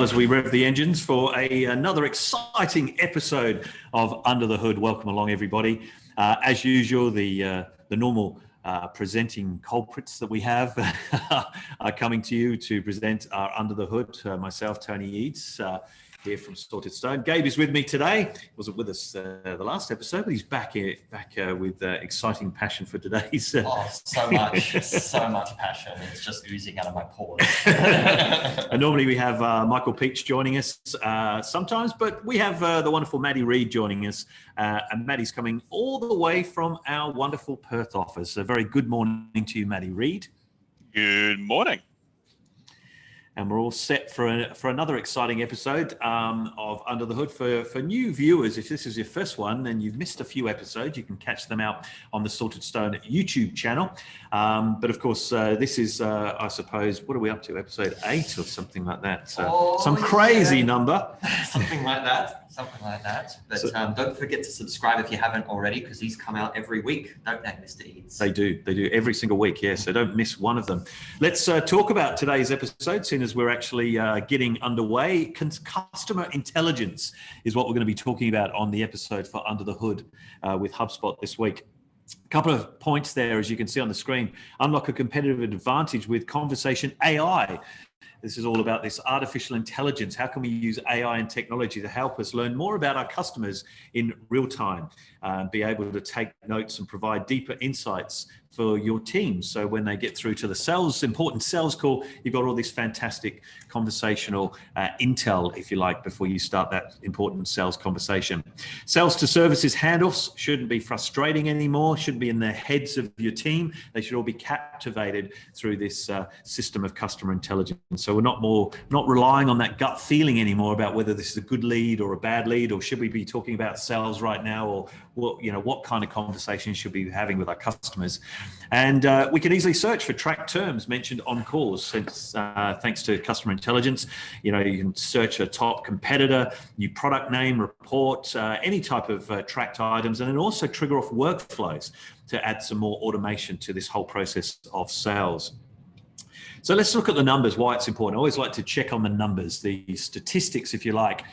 well as we rev the engines for another exciting episode of Under the Hood. Welcome along, everybody. As usual, the normal presenting culprits that we have are coming to you to present our Under the Hood. Myself, Tony Eads, here from Sorted Stone. Gabe is with me today. He wasn't with us the last episode, but he's back with exciting passion for today's. So much passion. It's just oozing out of my pores. And normally we have Michael Peach joining us sometimes, but we have the wonderful Maddie Reid joining us. And Maddie's coming all the way from our wonderful Perth office. A very good morning to you, Maddie Reid. Good morning. And we're all set for another exciting episode of Under the Hood. For new viewers, if this is your first one and you've missed a few episodes, you can catch them out on the Sorted Stone YouTube channel. But of course, this is, I suppose, what are we up to? Episode 8 or something like that. So some crazy number. Something like that. But don't forget to subscribe if you haven't already, because these come out every week, don't they, Mr. Eads? They do every single week, yeah. So don't miss one of them. Let's talk about today's episode, seeing as we're actually getting underway. Customer intelligence is what we're going to be talking about on the episode for Under the Hood with HubSpot this week. A couple of points there, as you can see on the screen. Unlock a competitive advantage with conversation AI. This is all about this artificial intelligence. How can we use AI and technology to help us learn more about our customers in real time, be able to take notes and provide deeper insights for your team. So when they get through to the important sales call, you've got all this fantastic conversational intel, if you like, before you start that important sales conversation. Sales to services handoffs shouldn't be frustrating anymore, shouldn't be in the heads of your team. They should all be captivated through this system of customer intelligence. So we're not relying on that gut feeling anymore about whether this is a good lead or a bad lead, or should we be talking about sales right now, or what kind of conversations should we be having with our customers. And we can easily search for tracked terms mentioned on calls, since thanks to customer intelligence. You can search a top competitor, new product name, report, any type of tracked items, and then also trigger off workflows to add some more automation to this whole process of sales. So let's look at the numbers, why it's important. I always like to check on the numbers, the statistics, if you like.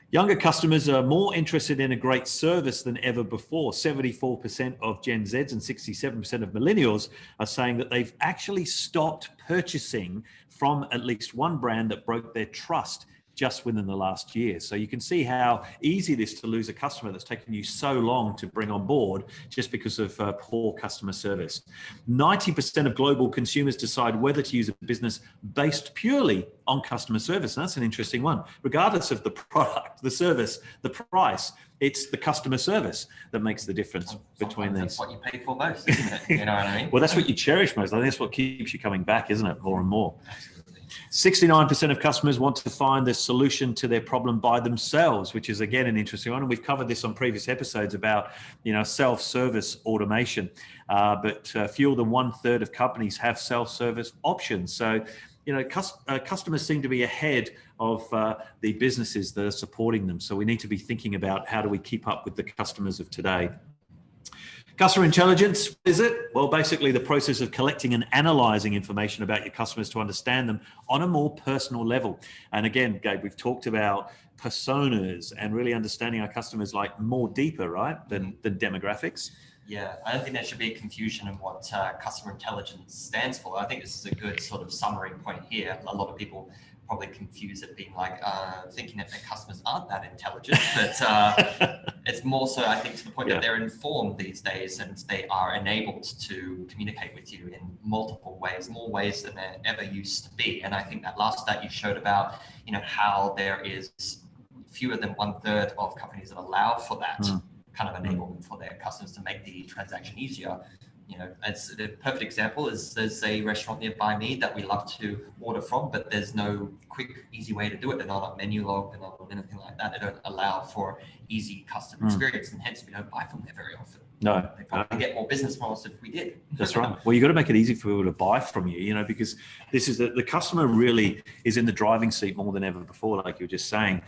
Younger customers are more interested in a great service than ever before. 74% of Gen Zs and 67% of millennials are saying that they've actually stopped purchasing from at least one brand that broke their trust just within the last year. So you can see how easy it is to lose a customer that's taken you so long to bring on board just because of poor customer service. 90% of global consumers decide whether to use a business based purely on customer service. And that's an interesting one. Regardless of the product, the service, the price, it's the customer service that makes the difference between these. That's what you pay for most, isn't it? You know what I mean? Well, that's what you cherish most. I think that's what keeps you coming back, isn't it? More and more. 69% of customers want to find the solution to their problem by themselves, which is again an interesting one. And we've covered this on previous episodes about, self-service automation. But fewer than 1/3 of companies have self-service options. So, customers seem to be ahead of the businesses that are supporting them. So we need to be thinking about how do we keep up with the customers of today. Customer intelligence, what is it? Well, basically the process of collecting and analyzing information about your customers to understand them on a more personal level. And again, Gabe, we've talked about personas and really understanding our customers like more deeper, right, than demographics. Yeah, I don't think there should be a confusion in what customer intelligence stands for. I think this is a good sort of summary point here. A lot of people probably confuse it being like thinking that their customers aren't that intelligent, but it's more so, I think, to the point that they're informed these days and they are enabled to communicate with you in multiple ways, more ways than there ever used to be. And I think that last stat you showed about, how there is fewer than 1/3 of companies that allow for that kind of enablement for their customers to make the transaction easier. As the perfect example is there's a restaurant nearby me that we love to order from, but there's no quick, easy way to do it. They're not on menu log, they're not on anything like that. They don't allow for easy customer experience, and hence we don't buy from there very often. No. They probably get more business from us if we did. That's right. Well, you've got to make it easy for people to buy from you, because this is the customer really is in the driving seat more than ever before, like you were just saying.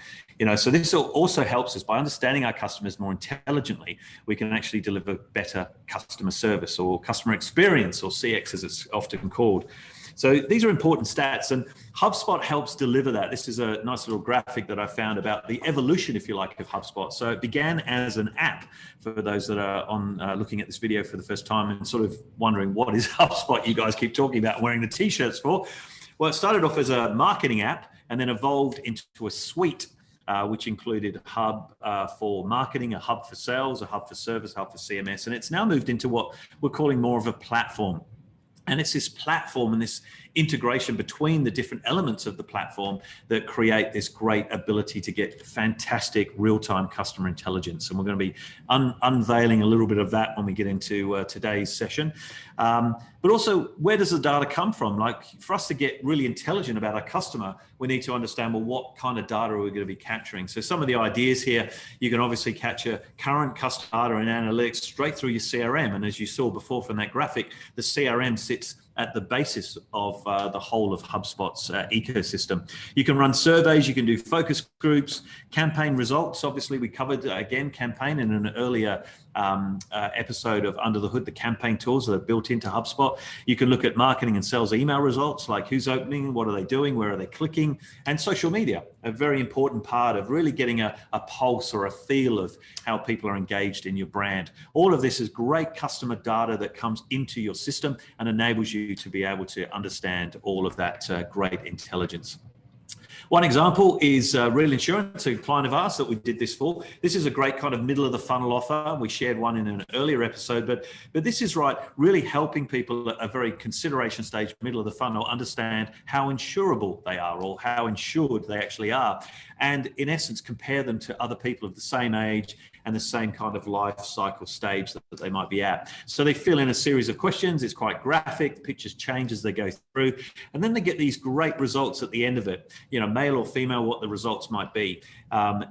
So this also helps us by understanding our customers more intelligently. We can actually deliver better customer service or customer experience, or CX as it's often called. So these are important stats, and HubSpot helps deliver that. This is a nice little graphic that I found about the evolution, if you like, of HubSpot. So it began as an app for those that are on looking at this video for the first time and sort of wondering what is HubSpot you guys keep talking about wearing the t-shirts for. Well, it started off as a marketing app and then evolved into a suite, which included a hub for marketing, a hub for sales, a hub for service, a hub for CMS. And it's now moved into what we're calling more of a platform. And it's this platform and this integration between the different elements of the platform that create this great ability to get fantastic real-time customer intelligence. And we're going to be unveiling a little bit of that when we get into today's session. But also, where does the data come from? Like, for us to get really intelligent about our customer, we need to understand, well, what kind of data are we going to be capturing? So some of the ideas here, you can obviously capture current customer data and analytics straight through your CRM. And as you saw before from that graphic, the CRM sits at the basis of the whole of HubSpot's ecosystem. You can run surveys, you can do focus groups, campaign results. Obviously, we covered, again, campaign in an earlier episode of Under the Hood, the campaign tools that are built into HubSpot. You can look at marketing and sales email results, like who's opening, what are they doing, where are they clicking, and social media, a very important part of really getting a pulse or a feel of how people are engaged in your brand. All of this is great customer data that comes into your system and enables you to be able to understand all of that great intelligence. One example is Real Insurance, a client of ours that we did this for. This is a great kind of middle of the funnel offer. We shared one in an earlier episode, but this is really helping people at a very consideration stage, middle of the funnel, understand how insurable they are or how insured they actually are. And in essence, compare them to other people of the same age and the same kind of life cycle stage that they might be at. So they fill in a series of questions. It's quite graphic. The pictures change as they go through. And then they get these great results at the end of it, male or female, what the results might be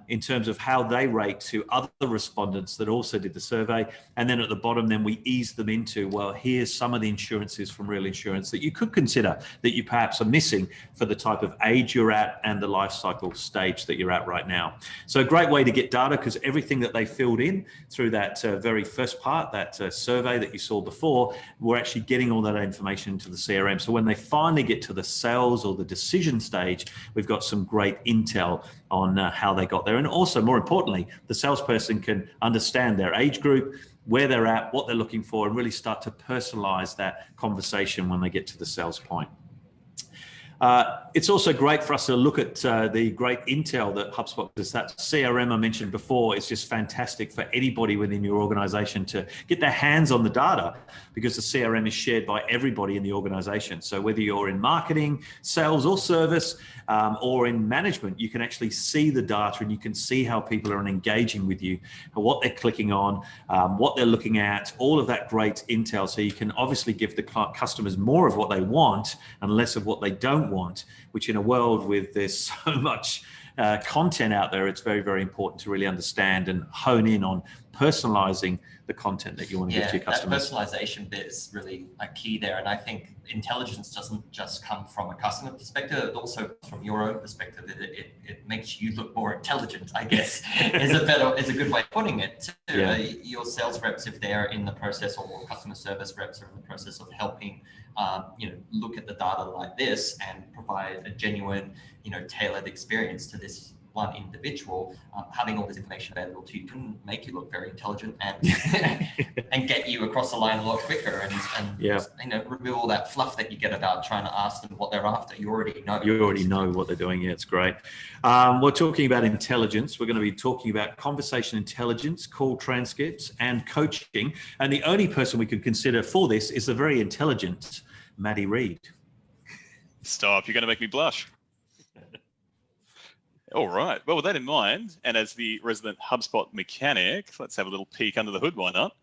in terms of how they rate to other respondents that also did the survey. And then at the bottom, then we ease them into, well, here's some of the insurances from Real Insurance that you could consider that you perhaps are missing for the type of age you're at and the life cycle stage that you're at right now. So a great way to get data, because everything that they filled in through that very first part, that survey that you saw before, we're actually getting all that information into the CRM. So when they finally get to the sales or the decision stage, we've got some great intel on how they got there. And also, more importantly, the salesperson can understand their age group, where they're at, what they're looking for, and really start to personalize that conversation when they get to the sales point. It's also great for us to look at the great intel that HubSpot does. That CRM I mentioned before is just fantastic for anybody within your organization to get their hands on the data, because the CRM is shared by everybody in the organization. So whether you're in marketing, sales or service, or in management, you can actually see the data and you can see how people are engaging with you, what they're clicking on, what they're looking at, all of that great intel. So you can obviously give the customers more of what they want and less of what they don't want, which in a world with there's so much content out there, it's very, very important to really understand and hone in on personalizing the content that you want to give to your customers. That personalization bit is really a key there. And I think intelligence doesn't just come from a customer perspective, it also from your own perspective. It makes you look more intelligent, I guess, is a good way of putting it. Your sales reps, if they're in the process, or customer service reps are in the process of helping look at the data like this and provide a genuine, tailored experience to this one individual, having all this information available to you can make you look very intelligent and and get you across the line a lot quicker and remove all that fluff that you get about trying to ask them what they're after. You already know what they're doing. It's great. We're talking about intelligence. We're going to be talking about conversation intelligence, call transcripts, and coaching. And the only person we could consider for this is the very intelligent Maddie Reed. Stop, you're going to make me blush. All right. Well, with that in mind, and as the resident HubSpot mechanic, let's have a little peek under the hood. Why not?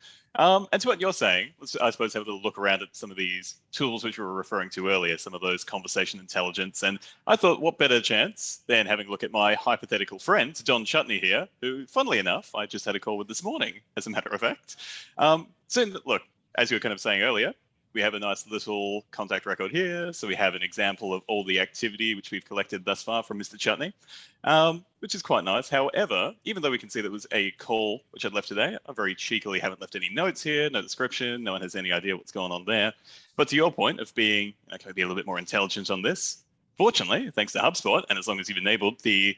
And to what you're saying, let's, I suppose, have a little look around at some of these tools which we were referring to earlier, some of those conversation intelligence. And I thought, what better chance than having a look at my hypothetical friend, John Chutney here, who, funnily enough, I just had a call with this morning, as a matter of fact. So, look, as you were kind of saying earlier, we have a nice little contact record here. So we have an example of all the activity which we've collected thus far from Mr. Chutney, which is quite nice. However, even though we can see that was a call which I'd left today, I very cheekily haven't left any notes here, no description, no one has any idea what's going on there. But to your point of being, okay, be a little bit more intelligent on this, fortunately, thanks to HubSpot, and as long as you've enabled the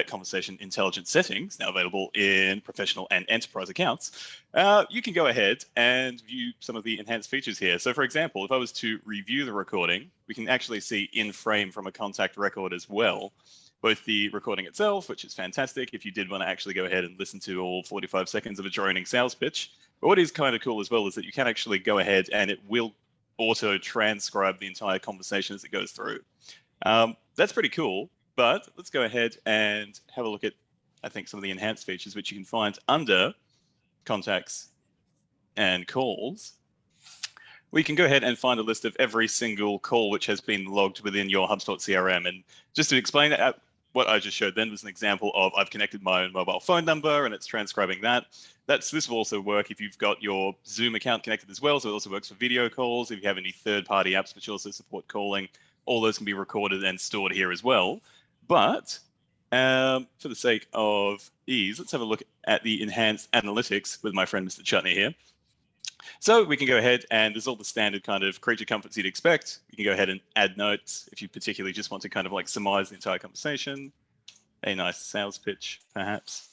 conversation intelligence settings, now available in professional and enterprise accounts, you can go ahead and view some of the enhanced features here. So for example, if I was to review the recording, we can actually see in frame from a contact record as well, both the recording itself, which is fantastic if you did want to actually go ahead and listen to all 45 seconds of a droning sales pitch. But what is kind of cool as well is that you can actually go ahead and it will auto transcribe the entire conversation as it goes through. That's pretty cool. But let's go ahead and have a look at, I think, some of the enhanced features which you can find under contacts and calls. We can go ahead and find a list of every single call which has been logged within your HubSpot CRM. And just to explain that, what I just showed then was an example of I've connected my own mobile phone number and it's transcribing that. This will also work if you've got your Zoom account connected as well. So it also works for video calls. If you have any third-party apps which also support calling, all those can be recorded and stored here as well. But for the sake of ease, let's have a look at the enhanced analytics with my friend, Mr. Chutney here. So we can go ahead and there's all the standard kind of creature comforts you'd expect. You can go ahead and add notes if you particularly just want to kind of like surmise the entire conversation. A nice sales pitch, perhaps.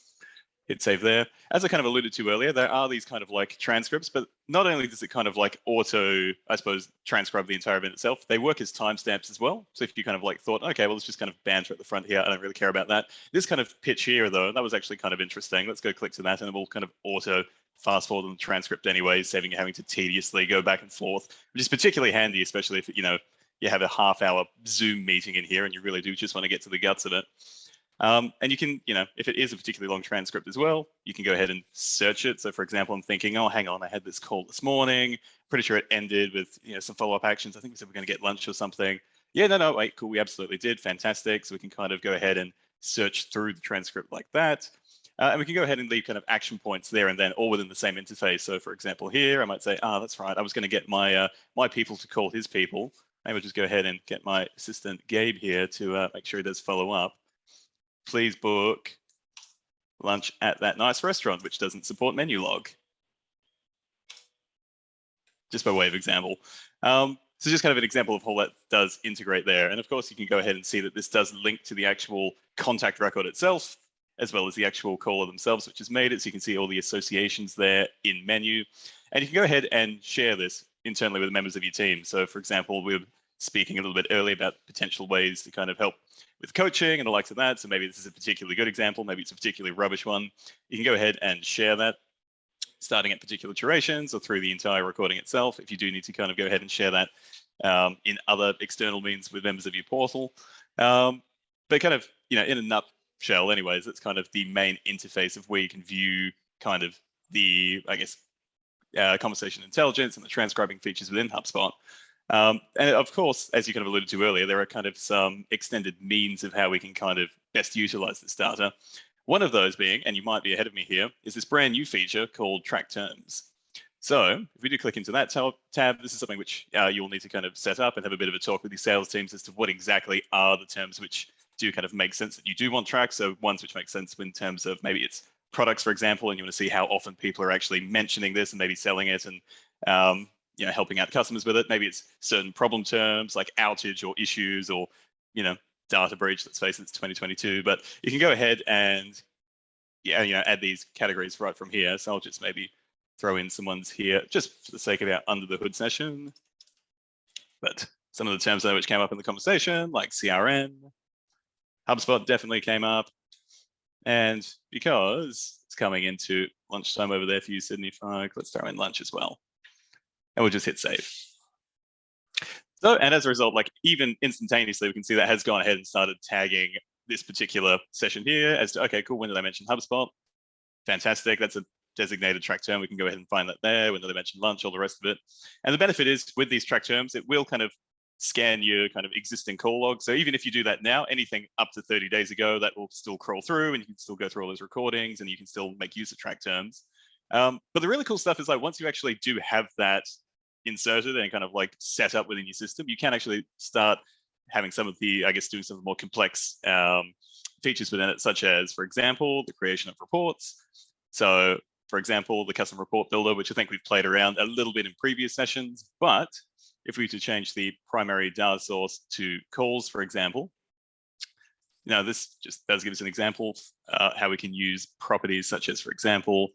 Hit save there. As I kind of alluded to earlier, there are these kind of like transcripts, but not only does it kind of like auto, I suppose, transcribe the entire event itself, they work as timestamps as well. So if you kind of like thought, okay, well, let's just kind of banter at the front here. I don't really care about that. This kind of pitch here, though, that was actually kind of interesting. Let's go click to that and it will kind of auto fast forward on the transcript anyway, saving you having to tediously go back and forth, which is particularly handy, especially if, you have a half-hour Zoom meeting in here and you really do just want to get to the guts of it. And you can, if it is a particularly long transcript as well, you can go ahead and search it. So for example, I'm thinking, oh, hang on, I had this call this morning. Pretty sure it ended with, some follow-up actions. I think we said we're going to get lunch or something. Yeah, no, wait, cool. We absolutely did. Fantastic. So we can kind of go ahead and search through the transcript like that. And we can go ahead and leave kind of action points there and then all within the same interface. So for example, here, I might say, that's right. I was going to get my my people to call his people. Maybe I'll just go ahead and get my assistant Gabe here to make sure he does follow up. Please book lunch at that nice restaurant, which doesn't support menu log. Just by way of example. So just kind of an example of how that does integrate there. And of course, you can go ahead and see that this does link to the actual contact record itself, as well as the actual caller themselves, which has made it. So you can see all the associations there in menu. And you can go ahead and share this internally with members of your team. So for example, we were speaking a little bit earlier about potential ways to kind of help with coaching and the likes of that. So maybe this is a particularly good example. Maybe it's a particularly rubbish one. You can go ahead and share that, starting at particular durations or through the entire recording itself. If you do need to kind of go ahead and share that in other external means with members of your portal. But kind of, in a nutshell anyways, that's kind of the main interface of where you can view kind of the, I guess, conversation intelligence and the transcribing features within HubSpot. And of course, as you kind of alluded to earlier, there are kind of some extended means of how we can kind of best utilize this data. One of those being, and you might be ahead of me here, is this brand new feature called Track Terms. So if we do click into that tab, this is something which you'll need to kind of set up and have a bit of a talk with your sales teams as to what exactly are the terms which do kind of make sense that you do want tracked. So ones which make sense in terms of maybe it's products, for example, and you want to see how often people are actually mentioning this and maybe selling it and helping out customers with it. Maybe it's certain problem terms like outage or issues or, data breach. Let's face it, it's 2022, but you can go ahead and, add these categories right from here. So I'll just maybe throw in some ones here just for the sake of our under the hood session. But some of the terms there which came up in the conversation, like CRM, HubSpot definitely came up. And because it's coming into lunchtime over there for you, Sydney folk, let's throw in lunch as well. And we'll just hit save. So, and as a result, like even instantaneously, we can see that has gone ahead and started tagging this particular session here as to, okay, cool, when did I mention HubSpot? Fantastic, that's a designated track term. We can go ahead and find that there. When did I mention lunch, all the rest of it. And the benefit is with these track terms, it will kind of scan your kind of existing call log. So even if you do that now, anything up to 30 days ago, that will still crawl through and you can still go through all those recordings and you can still make use of track terms. But the really cool stuff is like once you actually do have that inserted and kind of like set up within your system, you can actually start having some of the, I guess, doing some of the more complex features within it, such as, for example, the creation of reports. So, for example, the custom report builder, which I think we've played around a little bit in previous sessions, but if we were to change the primary data source to calls, for example, this just does give us an example how we can use properties such as, for example,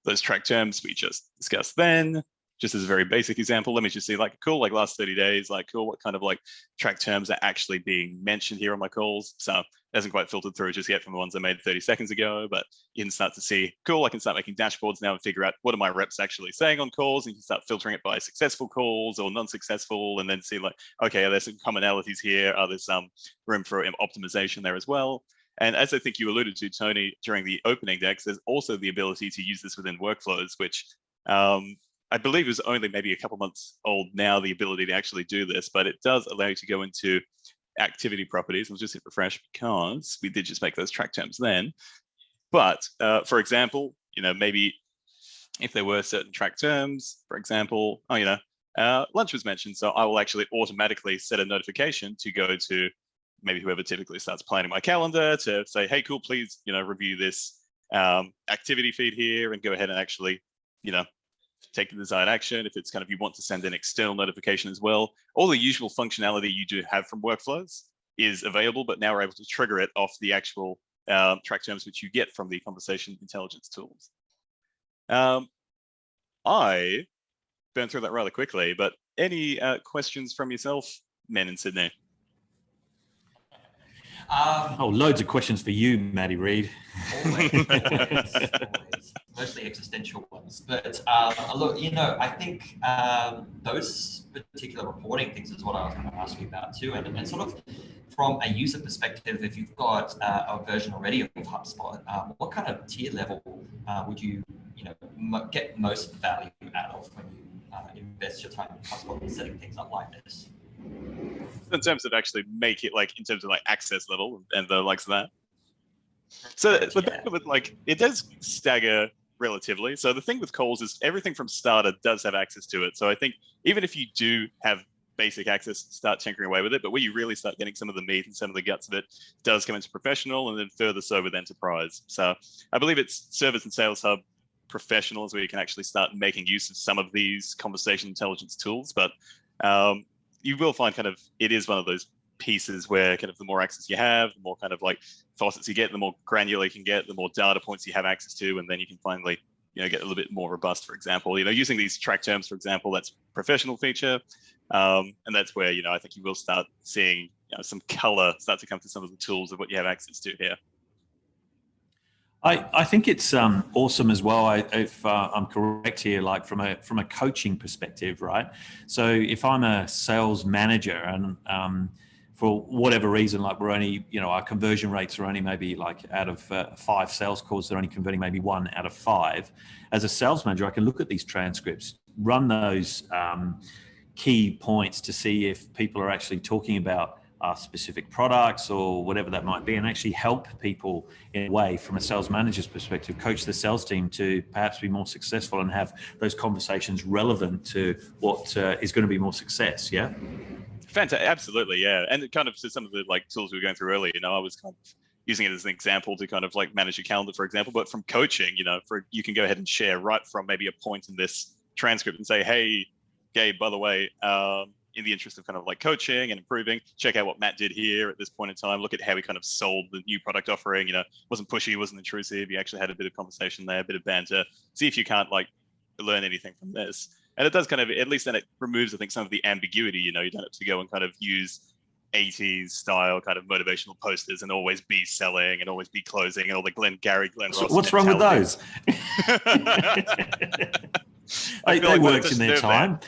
those track terms we just discussed then. Just as a very basic example, let me just see, like, cool, like last 30 days, like, cool, what kind of like track terms are actually being mentioned here on my calls? So it hasn't quite filtered through just yet from the ones I made 30 seconds ago, but you can start to see, cool, I can start making dashboards now and figure out what are my reps actually saying on calls, and you can start filtering it by successful calls or non-successful, and then see like, okay, there's some commonalities here. Are there some room for optimization there as well? And as I think you alluded to, Tony, during the opening decks, there's also the ability to use this within workflows, which I believe is only maybe a couple months old now, the ability to actually do this, but it does allow you to go into activity properties. I'll just hit refresh because we did just make those track terms then. But for example, maybe if there were certain track terms, for example, lunch was mentioned. So I will actually automatically set a notification to go to maybe whoever typically starts planning my calendar to say, hey, cool, please, review this activity feed here and go ahead and actually, take the desired action. If it's kind of, you want to send an external notification as well, all the usual functionality you do have from workflows is available, but now we're able to trigger it off the actual track terms which you get from the conversation intelligence tools. I burned through that rather quickly, but any questions from yourself, men in Sydney? Loads of questions for you, Matty Reid. Always. Mostly existential ones. But look, I think those particular reporting things is what I was going to ask you about too. And sort of from a user perspective, if you've got a version already of HubSpot, what kind of tier level would you, get most value out of when you invest your time in HubSpot and setting things up like this? In terms of actually make it like in terms of like access level and the likes of that. So it does stagger relatively. So the thing with calls is everything from starter does have access to it. So I think even if you do have basic access, start tinkering away with it, but where you really start getting some of the meat and some of the guts of it does come into professional, and then further so with enterprise. So I believe it's Service and Sales Hub Professional is where you can actually start making use of some of these conversation intelligence tools. But you will find kind of, it is one of those pieces where kind of the more access you have, the more kind of like faucets you get, the more granular you can get, the more data points you have access to, and then you can finally, get a little bit more robust. For example, using these track terms, for example, that's professional feature. And that's where, I think you will start seeing some color start to come to some of the tools of what you have access to here. I think it's awesome as well. If I'm correct here, like from a coaching perspective, right? So if I'm a sales manager and for whatever reason, like we're only, our conversion rates are only maybe like out of 5 sales calls, they're only converting maybe 1 out of 5. As a sales manager, I can look at these transcripts, run those key points to see if people are actually talking about specific products or whatever that might be, and actually help people in a way from a sales manager's perspective, coach the sales team to perhaps be more successful and have those conversations relevant to what is going to be more success. Yeah. Fantastic. Absolutely. Yeah. And kind of to some of the like tools we were going through earlier, I was kind of using it as an example to kind of like manage your calendar, for example, but from coaching, you can go ahead and share right from maybe a point in this transcript and say, hey, Gabe, by the way, in the interest of kind of like coaching and improving, check out what Matt did here at this point in time. Look at how he kind of sold the new product offering. Wasn't pushy, wasn't intrusive. You actually had a bit of conversation there, a bit of banter. See if you can't like learn anything from this. And it does kind of, at least then it removes, I think, some of the ambiguity. You don't have to go and kind of use 80s style kind of motivational posters and always be selling and always be closing and all the Glenn Ross. So what's wrong with those? they worked in their time.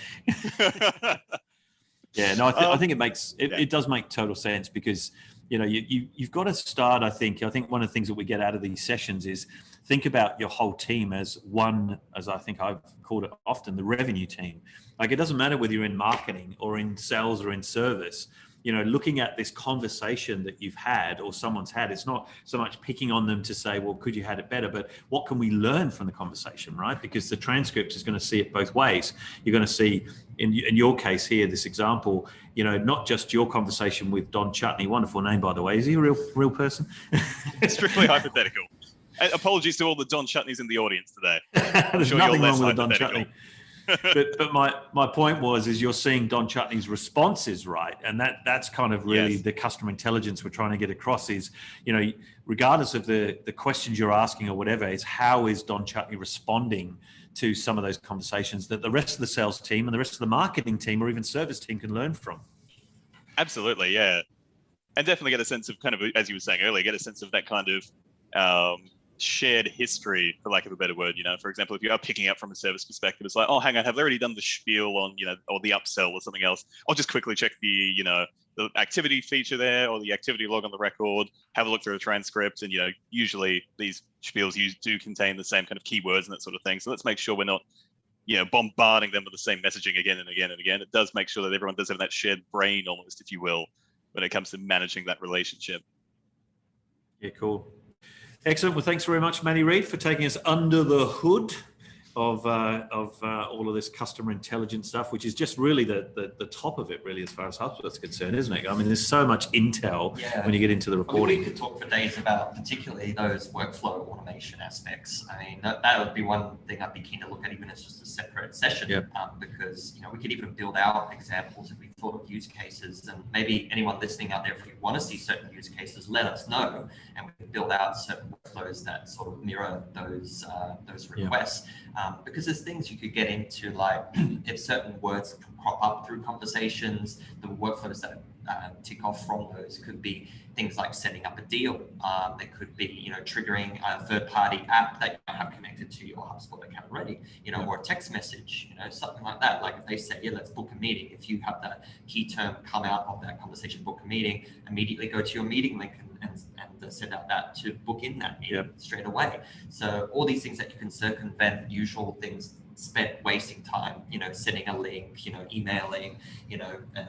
Yeah, no, I think it does make total sense because you've got to start. I think one of the things that we get out of these sessions is think about your whole team as one, as I think I've called it often, the revenue team. Like it doesn't matter whether you're in marketing or in sales or in service. looking at this conversation that you've had or someone's had, it's not so much picking on them to say, well, could you had it better, but what can we learn from the conversation, right? Because the transcript is going to see it both ways. You're going to see, in your case here, this example, not just your conversation with Don Chutney, wonderful name, by the way. Is he a real person? Strictly hypothetical. Apologies to all the Don Chutneys in the audience today. There's sure nothing you're wrong less with Don Chutney. but my point is you're seeing Don Chutney's responses, right? And that's kind of really the customer intelligence we're trying to get across is, regardless of the questions you're asking or whatever, it's how is Don Chutney responding to some of those conversations that the rest of the sales team and the rest of the marketing team or even service team can learn from. Absolutely, yeah. And definitely get a sense of kind of, as you were saying earlier, get a sense of that kind of shared history, for lack of a better word. For example, if you are picking up from a service perspective, it's like, oh, hang on, have they already done the spiel on, or the upsell or something else? I'll just quickly check the, the activity feature there or the activity log on the record, have a look through the transcript. And, usually these spiels do contain the same kind of keywords and that sort of thing. So let's make sure we're not, bombarding them with the same messaging again and again and again. It does make sure that everyone does have that shared brain almost, if you will, when it comes to managing that relationship. Yeah, cool. Excellent. Well, thanks very much, Manny Reed, for taking us under the hood of all of this customer intelligence stuff, which is just really the top of it, really, as far as HubSpot's concerned, isn't it? I mean, there's so much intel when you get into the reporting. We could talk for days about particularly those workflow automation aspects. I mean, that would be one thing I'd be keen to look at, even as just a separate session, because we could even build out examples if we thought of use cases, and maybe anyone listening out there, if you want to see certain use cases, let us know, and we can build out certain workflows that sort of mirror those requests. Because there's things you could get into, like if certain words crop up through conversations, the workflows that tick off from those could be things like setting up a deal. There could be, triggering a third-party app that you have connected to your HubSpot account already, or a text message, something like that. Like if they say, let's book a meeting. If you have that key term come out of that conversation, book a meeting, immediately go to your meeting link and send out that to book in that meeting straight away. So all these things that you can circumvent usual things spent wasting time, sending a link, emailing,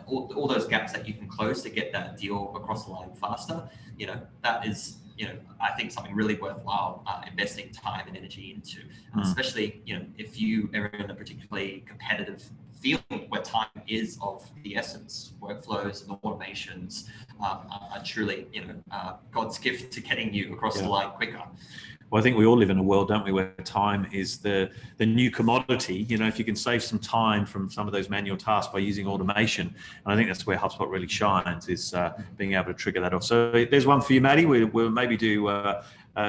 all those gaps that you can close to get that deal across the line faster, that is, I think something really worthwhile investing time and energy into, especially, if you are in a particularly competitive field where time is of the essence. Workflows and automations are truly, God's gift to getting you across the line quicker. Well, I think we all live in a world, don't we, where time is the new commodity. If you can save some time from some of those manual tasks by using automation, and I think that's where HubSpot really shines, is being able to trigger that off. So there's one for you, Maddie. We'll maybe do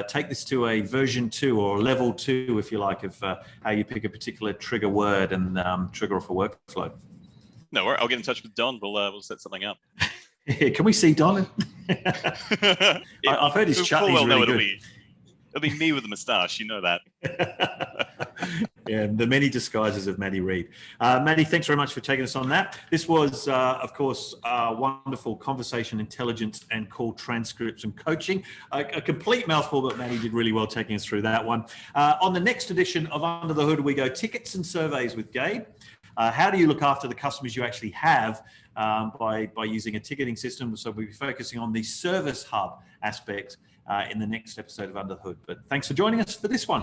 take this to a version 2 or level 2, if you like, of how you pick a particular trigger word and trigger off a workflow. No, I'll get in touch with Don. We'll set something up. Yeah, can we see Don? I've heard his chutney's really good. It'll be me with a moustache, you know that. Yeah, the many disguises of Maddie Reed. Maddie, thanks very much for taking us on that. This was, of course, wonderful conversation intelligence and call transcripts and coaching. A complete mouthful, but Maddie did really well taking us through that one. On the next edition of Under the Hood, we go tickets and surveys with Gabe. How do you look after the customers you actually have by using a ticketing system? So we'll be focusing on the service hub aspect in the next episode of Under the Hood. But thanks for joining us for this one.